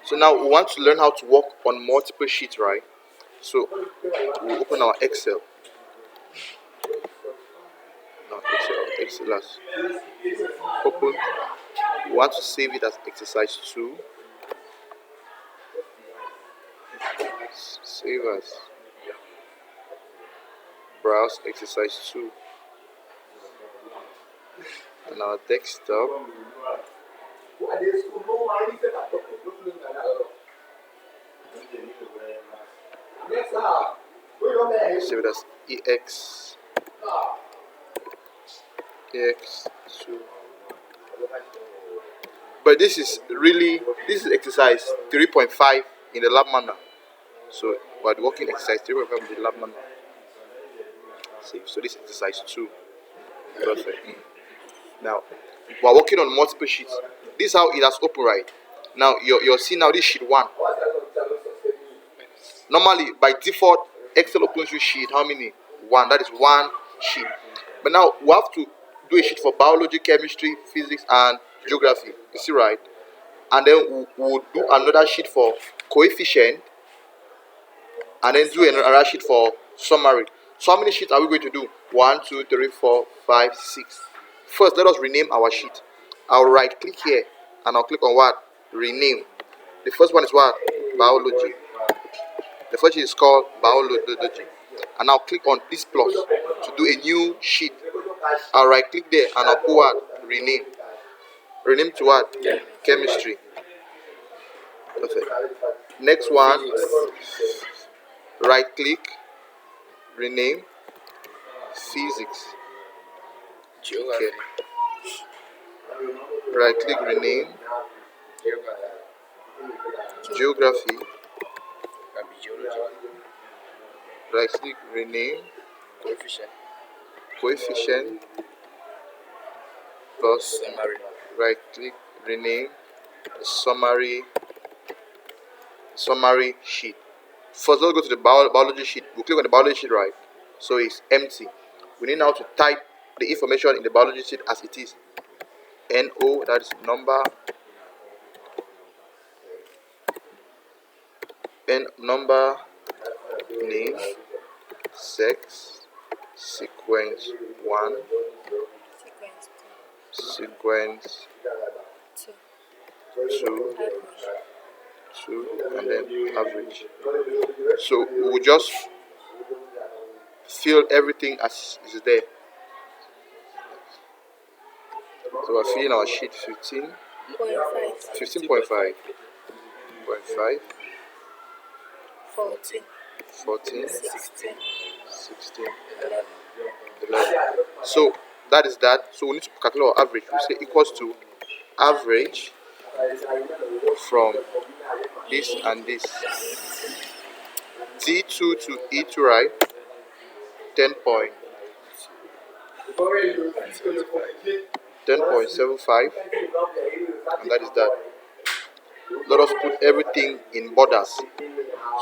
So now we want to learn how to work on multiple sheets, right? So we'll open our Excel. Now Excel has opened. We want to save it as exercise 2. Save as browse exercise 2 on our desktop. Save it as ex2. But this is exercise 3.5 in the lab manual. So we're working exercise 3.5 in the lab manual. Save. So this is exercise 2. Perfect. Now we're working on multiple sheets. This is how it has opened, right? Now you're seeing now this sheet 1. Normally by default Excel opens you sheet how many? 1. That is 1 sheet. But now we have to do a sheet for biology, chemistry, physics, and geography. You see, right? And then we'll do another sheet for coefficient, and then do another sheet for summary. So how many sheets are we going to do? 1, 2, 3, 4, 5, 6. First, let us rename our sheet. I'll right click here and I'll click on what? Rename. The first one is what? Biology. The first sheet is called biology. And I'll click on this plus to do a new sheet. I'll right click there and I'll put what? Rename. Rename to what? Chemistry. Perfect. Next one, right click, rename, physics. Okay. Right click, rename, geography. Right click, rename, coefficient plus summary. Right click, rename, summary sheet. First, let's go to the biology sheet. We'll click on the biology sheet, right? So it's empty. We need now to type the information in the biology sheet as it is. NO, that is number, name, sex, sequence 1, sequence 2, and then average. So we'll just fill everything as is there. So we're filling our sheet 15.5, 14, 16, 11. So that is that. So we need to calculate our average. We say equals to average from this and this. D2 to E2, right? 10.75, and that is that. Let us put everything in borders.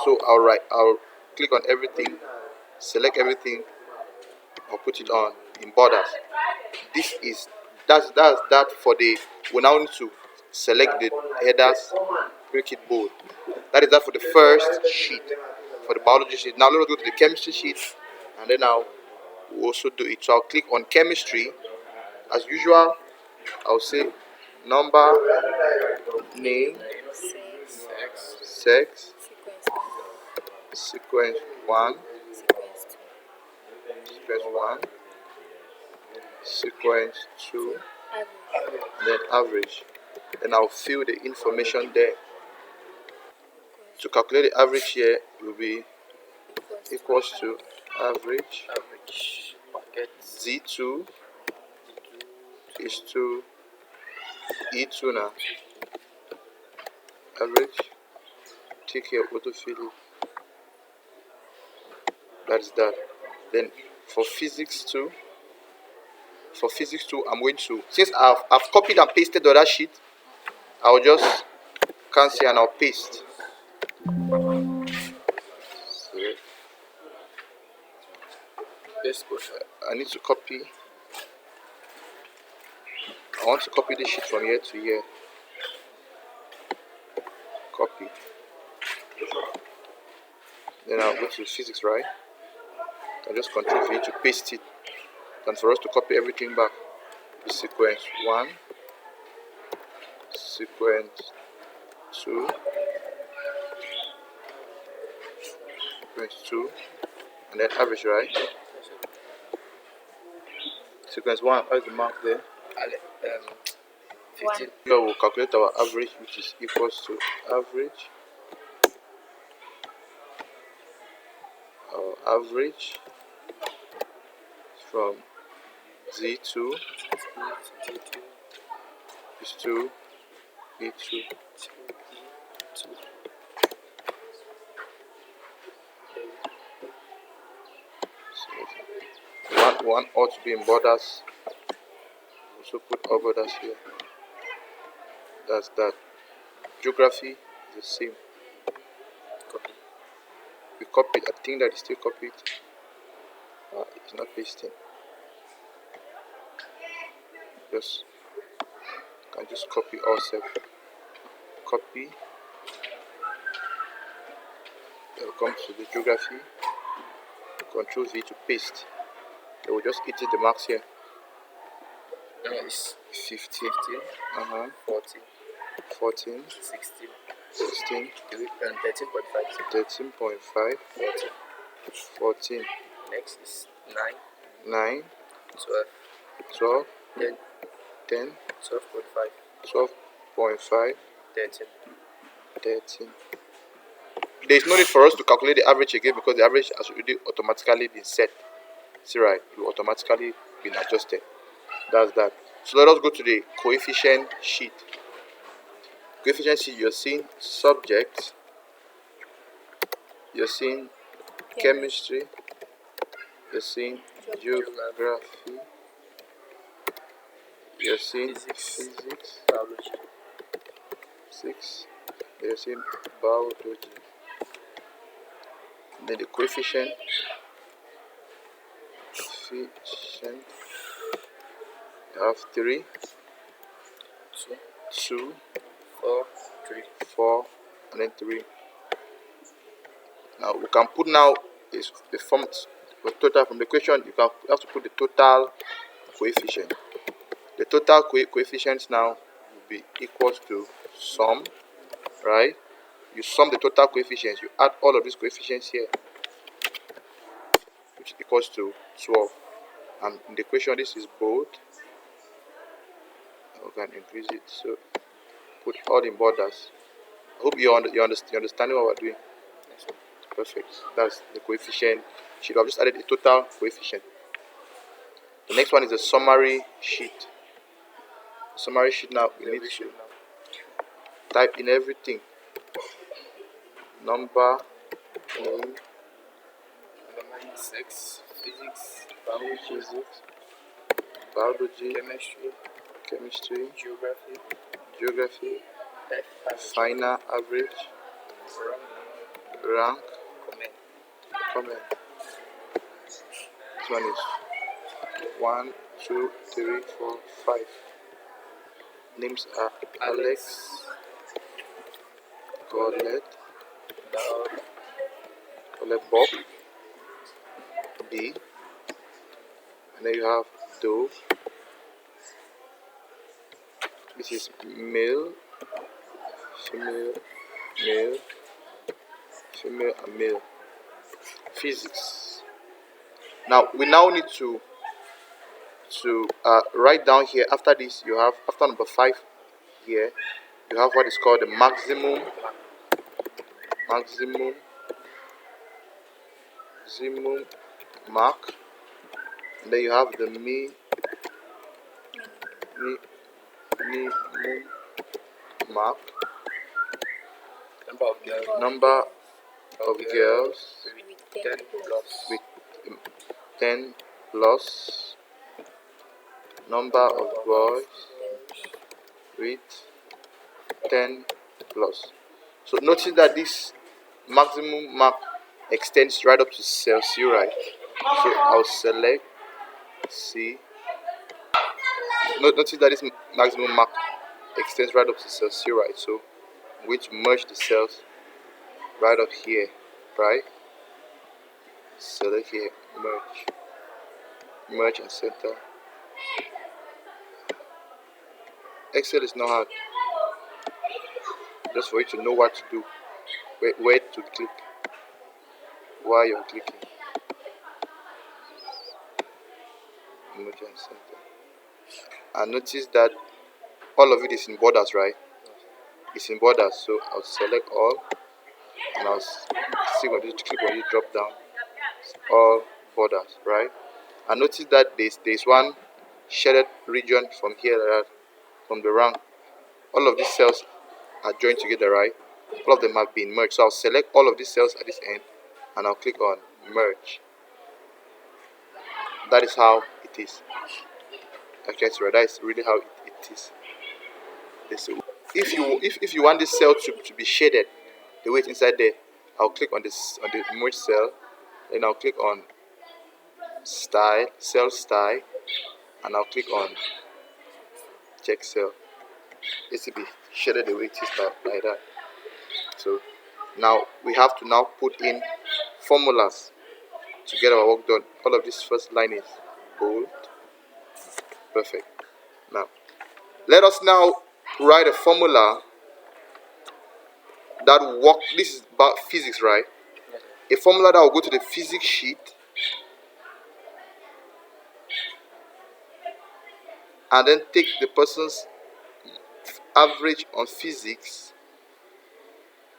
So I'll click on everything, select everything, I'll put it on in borders. That's that for the. We now need to select the headers, make it bold. That is that for the first sheet, for the biology sheet. Now let us go to the chemistry sheet, and then we'll also do it. So I'll click on chemistry. As usual, I'll say number, name, sex, sequence 1, sequence 2, then average. Then I'll fill the information there. To calculate the average here, it will be equals to average Z2 is to E2 now. Average. Take here autofill. That's that. Then for physics 2, I'm going to, since I've copied and pasted the other sheet, I'll just cancel and I'll paste. I need to copy. I want to copy this sheet from here to here. copy. Then I'll go to physics, right? I just Control V to paste it. And for us to copy everything back, the sequence 1, sequence 2, sequence 2, and then average, right? Sequence 1, what is the mark there? 15. Here we'll calculate our average, which is equals to average. Our average from Z2 is to E2. So one ought to be in borders. Also put all borders here. That's that. Geography is the same. Copy. We copied. I think that is still copied. It's not pasting. Just can just copy all seven. Copy. Then we'll come to the geography. Control V to paste. Then we'll just edit the marks here. It's 15, 14, 14, 16, 16, 13.5, 13.5, 14. Next is 9, 9, 12, 12, 10, 10, 12.5, 12.5, 13. 13. There is no need for us to calculate the average again because the average has already automatically been set. See, right? It will automatically been adjusted. That's that. So let us go to the coefficient sheet. Coefficient sheet, you're seeing subject, you're seeing chemistry, you're seeing geography, you're seeing physics, Biology. 6, you're seeing biology. Then the coefficient, you have 3, 2, 4, 3. 4, and then 3. Now we can put now is the form the total from the equation. You have to put the total coefficient. The total coefficients now will be equals to sum, right? You sum the total coefficients. You add all of these coefficients here, which equals to 12. And in the equation, this is bold. We can increase it. So put all in borders. I hope you're understanding what we're doing. Perfect. That's the coefficient sheet. I've just added the total coefficient. The next one is the summary sheet. Summary sheet now we need to type in everything. Number, name, 6, physics, biology, chemistry, chemistry, geography, geography, final, average, rank, comment. This one is 1, 2, 3, 4, 5. Names are Alex, Colette, Bob, B, and then you have Dove. This is male, female, male, female, and male. Physics. Now we now need to write down here. After this, you have after number 5 here, you have what is called the maximum mark, and then you have the minimum mark, number of girls with 10 plus, number of boys with 10 plus. So notice that this maximum mark extends right up to cell C, right? So I'll select C. Notice that this maximum mark extends right up to cell C, right? So I'm going to merge the cells right up here, right? Select here, merge and center. Excel is not hard, just for you to know what to do, where to click while you're clicking. Merge and center. And notice that all of it is in borders, right? It's in borders, so I'll select all, and I'll still continue to click on it, drop down. It's all borders, right? And notice that there's one shaded region from here, from the rank. All of these cells are joined together, right? All of them have been merged. So I'll select all of these cells at this end, and I'll click on merge. That is how it is. Okay, so that is really how it is. If you want this cell to be shaded the way it's inside there, I'll click on the merge cell, then I'll click on cell style, and I'll click on check cell. It's to be shaded the way it is now, like that. So now we have to now put in formulas to get our work done. All of this first line is bold. Perfect. Now let us now write a formula that will work. This is about physics, right? A formula that will go to the physics sheet and then take the person's average on physics.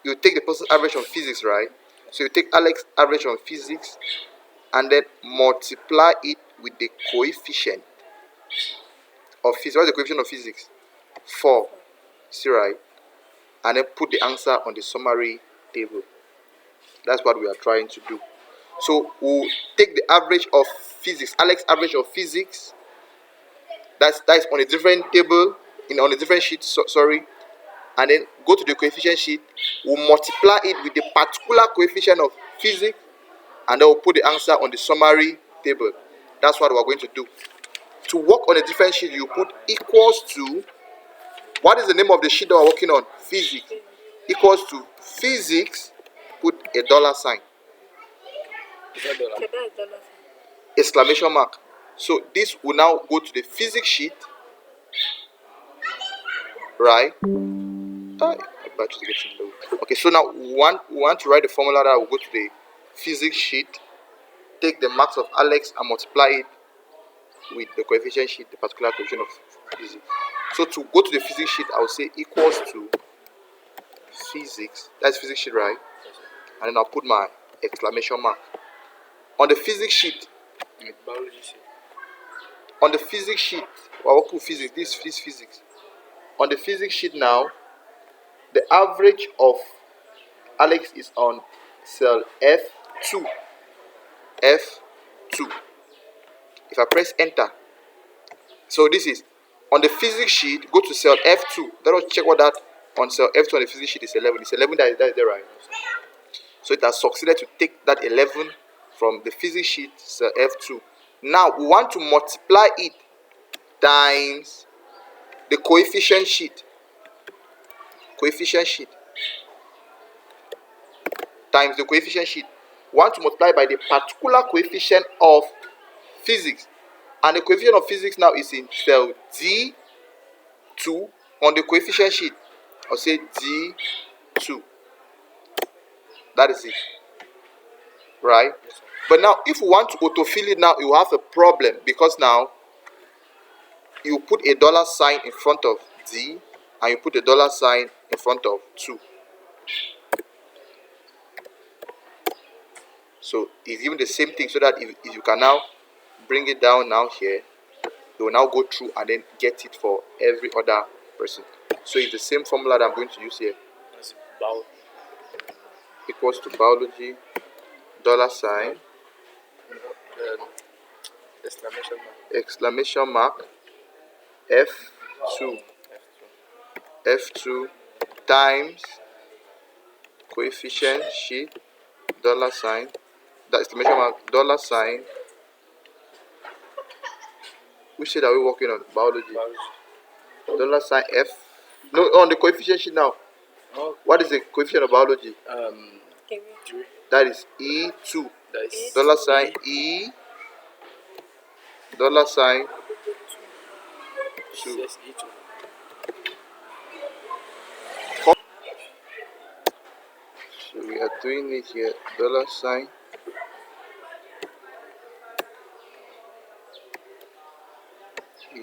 You take the person's average on physics, right? So you take Alex's average on physics and then multiply it with the coefficient of physics. What's the coefficient of physics? 4. See, right? And then put the answer on the summary table. That's what we are trying to do. So we'll take the average of physics, Alex's average of physics. That's on a different table, on a different sheet. Sorry. And then go to the coefficient sheet. We'll multiply it with the particular coefficient of physics, and then we'll put the answer on the summary table. That's what we're going to do. To work on a different sheet, you put equals to, what is the name of the sheet that we're working on? Physics. Equals to physics, put a dollar sign. Is that dollar? Exclamation mark. So this will now go to the physics sheet, right? Battery's getting low. Okay, so now we want to write the formula that will go to the physics sheet. Take the marks of Alex and multiply it with the coefficient sheet, the particular coefficient of physics. So to go to the physics sheet, I will say equals to physics. That's physics sheet, right? And then I'll put my exclamation mark. On the physics sheet, Biology sheet. on the physics sheet, we're working with physics. This is physics. On the physics sheet now, the average of Alex is on cell F2. F2. If I press enter, so this is on the physics sheet. Go to cell F2. Let us check what that on cell F2 on the physics sheet is 11. It's 11 that is there, right? So it has succeeded to take that 11 from the physics sheet, cell F2. Now we want to multiply it times the coefficient sheet. Times the coefficient sheet. We want to multiply by the particular coefficient of physics. And the coefficient of physics now is in cell D2 on the coefficient sheet. I'll say D2. That is it. Right? But now if we want to autofill it now, you have a problem, because now you put a dollar sign in front of D and you put a dollar sign in front of 2. So it's even the same thing, so that if you can now bring it down now here, you will now go through and then get it for every other person. So it's the same formula that I'm going to use here. That's biology. Equals to biology, dollar sign, exclamation mark, F2. F2 times coefficient sheet, dollar sign, that exclamation mark, dollar sign. Which sheet are we working on? Biology. Dollar sign F. No, on the coefficient sheet now. Oh, What is the coefficient of biology? three. That is E2. That is Dollar sign E, dollar sign 2. Yes, E2. So we are doing it here. Dollar sign E,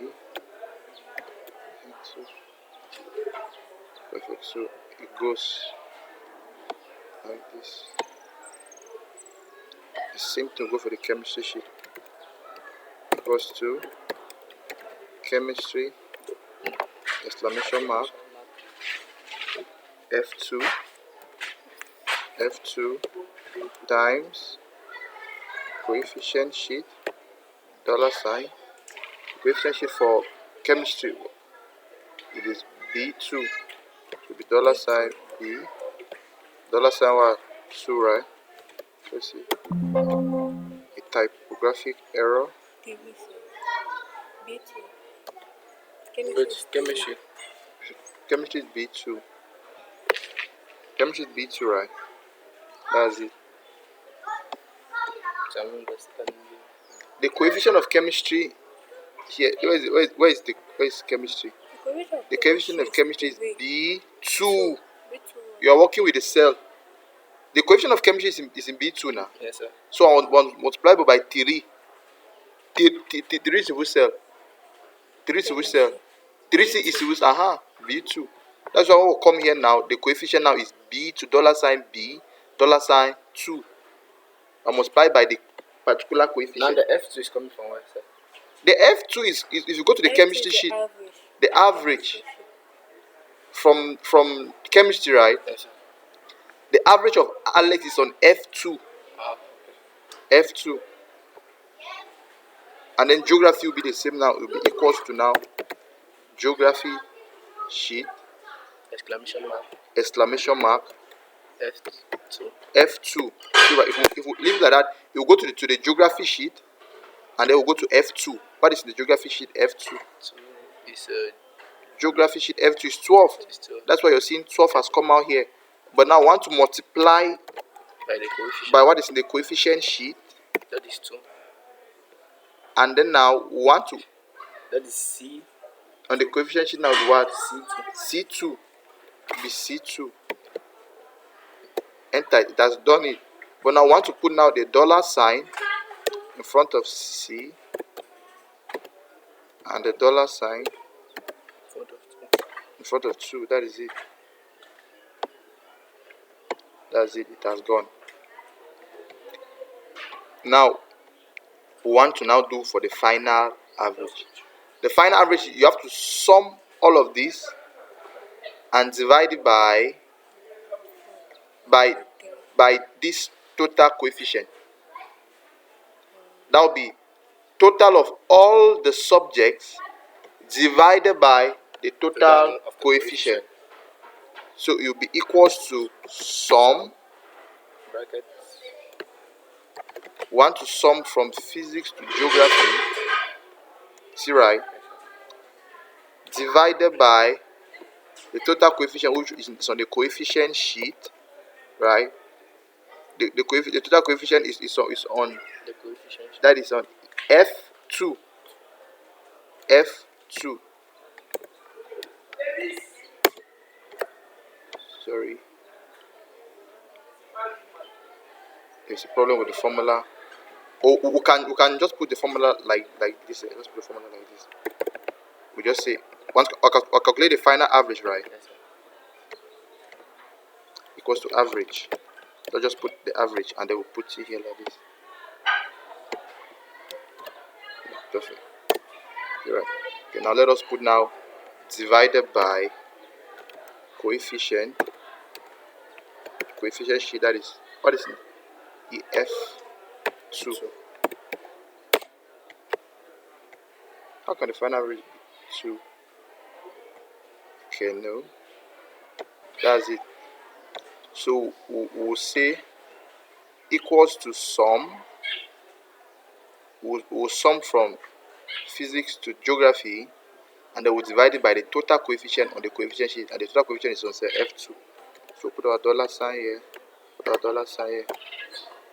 E2. Perfect. So it goes like this. The same thing go for the chemistry sheet. Equals to chemistry exclamation mark F2 times coefficient sheet dollar sign. Coefficient sheet for chemistry, it is B2. It will be dollar sign B, dollar sign what? 2, right? Let's see. A typographic error. But chemistry. Chemistry is B2. Chemistry is B2, right? That's it. So I'm understanding. The coefficient of chemistry here, where is chemistry? The coefficient of chemistry is B2. You are working with the cell. The coefficient of chemistry is in B2 now. Yes, sir. So I want multiply by 3. 3 is which cell? 3 is which cell? 3 is which, B2. That's why we'll come here now. The coefficient now is B2, dollar sign B, dollar sign 2. I multiply by the particular Now coefficient. the F2 is coming from where, sir? The F2 is if you go to the chemistry sheet, the average from chemistry, right? Yes, sir. The average of Alex is on F2. Ah, F2. And then geography will be the same now. It will be equals to now geography sheet exclamation mark F2. F2. If we leave it like that, it will go to the geography sheet and then we'll go to F2. What is in the geography sheet? F2. So it's Geography sheet F2 is 12. it's 12 That's why you're seeing 12 has come out here. But now I want to multiply by the coefficient. by what is in the coefficient sheet. That is 2. And then now we want to, That is C. on the coefficient sheet now, what? C2. C2. Be C2. Enter. It has done it. But now I want to put now the dollar sign in front of C and the dollar sign in front of 2. That is it. That's it. It has gone. Now we want to now do for the final average. The final average, you have to sum all of this and divide it by this total coefficient. That will be total of all the subjects divided by the total coefficient. So it will be equals to sum. Bracket. We want to sum from physics to geography. See, right? Divided by the total coefficient, which is on the coefficient sheet, right? The total coefficient is on The coefficient. that is on F2. F2. Sorry. There's a problem with the formula. Oh, we can just put the formula like this. Let's put the formula like this. We just say once I'll calculate the final average, right? Yes, sir. Equals to average. So just put the average and then we'll put it here like this. Perfect. You're right. Okay, now let us put now divided by coefficient sheet, that is what is it? EF2. How can the final average be 2? Okay, no. That's it. So we'll say equals to sum. We'll sum from physics to geography and then we'll divide it by the total coefficient on the coefficient sheet, and the total coefficient is on say F2. So put our dollar sign here, put our dollar sign here.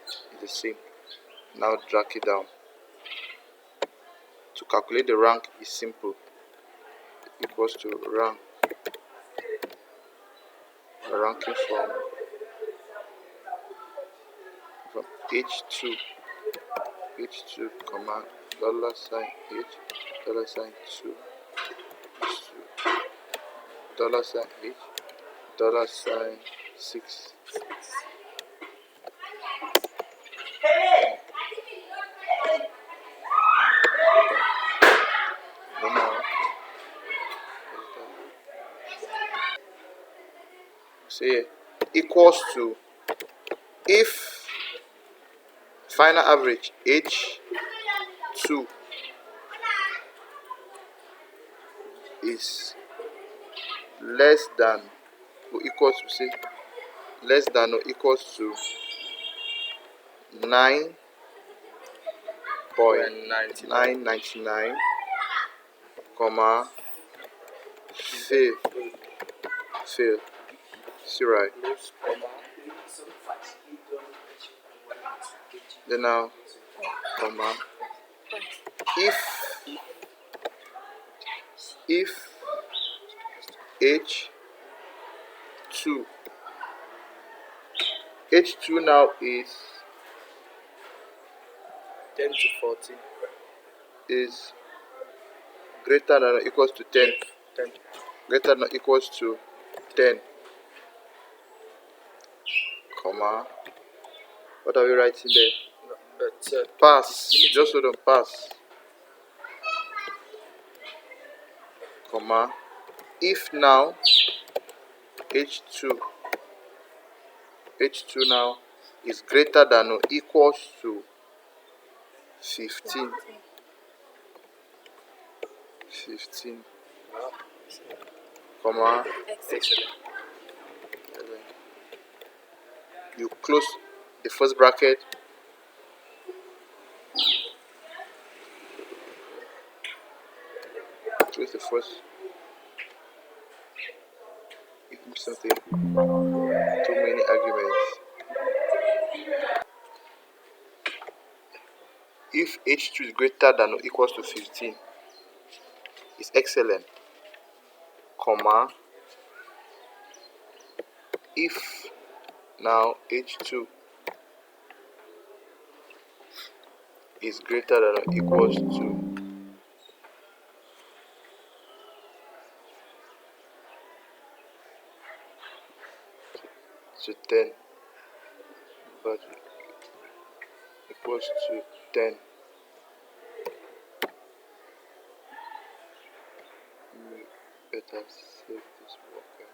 It's the same. Now drag it down. To calculate the rank is simple. Equals to ranking from h2 comma dollar sign h dollar sign 2 h2 dollar sign h dollar sign 6. Then now say equals to, if final average h2 is less than or equals to, say, less than or equals to 9.999, comma fail. See, right? Close, comma. Then now comma if h2 now is 10 to 14. Greater than or equals to 10, 10. greater than or equals to 10, comma, what are we writing there? No, but Pass. it is limited. Just hold on. Pass, comma, if now h2 now is greater than or equals to 15, Wow. comma, Excellent. you close the first bracket, close the first, something, too many arguments. If h2 is greater than or equals to 15, it's excellent, comma, if now h2 is greater than or equals to 10, but equals to 10. Better save this worker.